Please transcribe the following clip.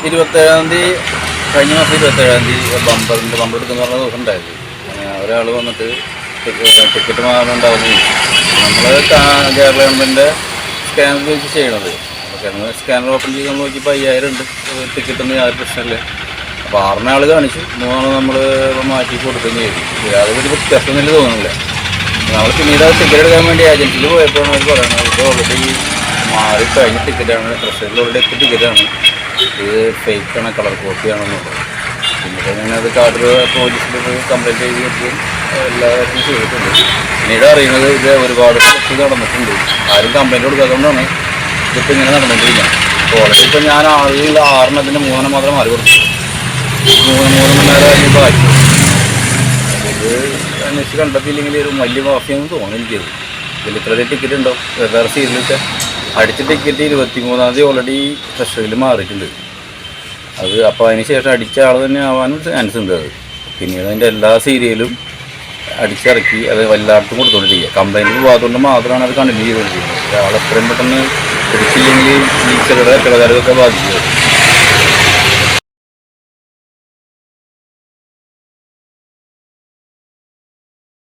27-ാം തീയതി കഴിഞ്ഞ മാസം 27-ാം തീയതി ബമ്പർ എടുക്കുന്ന പറഞ്ഞ ദിവസം ഉണ്ടായത്. ഒരാൾ വന്നിട്ട് ടിക്കറ്റ് മാറുന്നുണ്ടാവുന്നു. നമ്മൾ കേരള ഗവൺമെൻറ്റിൻ്റെ സ്കാനർ വെച്ച് ചെയ്യണത്. അപ്പോൾ സ്കാനർ ഓപ്പൺ ചെയ്ത് നമ്മൾ നോക്കിയപ്പോൾ 5000 ഉണ്ട് ടിക്കറ്റൊന്നും യാതൊരു പ്രശ്നമില്ല. അപ്പോൾ 6 ആൾ കാണിച്ചു, 3 നമ്മൾ മാറ്റി കൊടുക്കുകയും ചെയ്തു. യാതൊരു വ്യത്യാസമൊന്നും തോന്നുന്നില്ല. നമ്മൾ പിന്നീട് ടിക്കറ്റ് എടുക്കാൻ വേണ്ടി ഏജൻസിയിൽ പോയപ്പോഴാണ് അവർ പറയുന്നത് ഇത് ഓൾറെഡി മാറിക്കഴിഞ്ഞ ടിക്കറ്റാണ്, ട്രഷറിൽ ഓൾറെഡി എത്തിയ ടിക്കറ്റാണ്, ഇത് ഫേക്കാണ്, കളർ കോപ്പിയാണെന്നുള്ളത്. പിന്നെ ഞാനത് കാർഡിൽ പോലീസിൽ കംപ്ലയിൻറ്റ് ചെയ്ത് വെച്ച് എല്ലാവർക്കും ചെയ്തിട്ടുണ്ട്. പിന്നീട് അറിയുന്നത് ഇത് ഒരുപാട് ഇത് നടന്നിട്ടുണ്ട്, ആരും കംപ്ലയിൻറ്റ് കൊടുക്കാത്തതുകൊണ്ടാണ് ഇതിപ്പോൾ ഇങ്ങനെ നടന്നുകൊണ്ടിരിക്കുന്നത്. അപ്പോൾ ഓൾറെഡി ഇപ്പോൾ ഞാൻ ആളുകൾ 6 3 മാത്രം മാറി കൊടുത്തു. 3 നേരം ബാക്കി ഇത് അന്വേഷിച്ച് കണ്ടെത്തിയില്ലെങ്കിൽ ഒരു വലിയ മാഫിയാണെന്ന് തോന്നുന്നു എനിക്കത്. ഇതിൽ ഇത്ര ടിക്കറ്റ് ഉണ്ടാവും വേറെ സീരിയലൊക്കെ അടിച്ച ടിക്കറ്റ് 23-ാം തീയതി ഓൾറെഡി ട്രഷറിയിൽ മാറിയിട്ടുണ്ട്. അത് അപ്പോൾ അതിന് ശേഷം അടിച്ച ആൾ തന്നെ ആവാനും ചാൻസ് ഉണ്ട്. അത് പിന്നീട് അതിൻ്റെ എല്ലാ സീരിയലും അടിച്ചിറക്കി അത് എല്ലായിടത്തും കൊടുത്തുകൊണ്ടിരിക്കുക. കംപ്ലയിൻറ്റ് പോകാത്തതുകൊണ്ട് മാത്രമാണ് അത് കണ്ടിന്യൂ ചെയ്തുകൊണ്ടിരിക്കുന്നത്. ഒരാൾ എത്രയും പെട്ടെന്ന് പിടിച്ചില്ലെങ്കിൽ ഈ ചെറുകിട കച്ചവടക്കാർക്കൊക്കെ ബാധിക്കുന്നത്.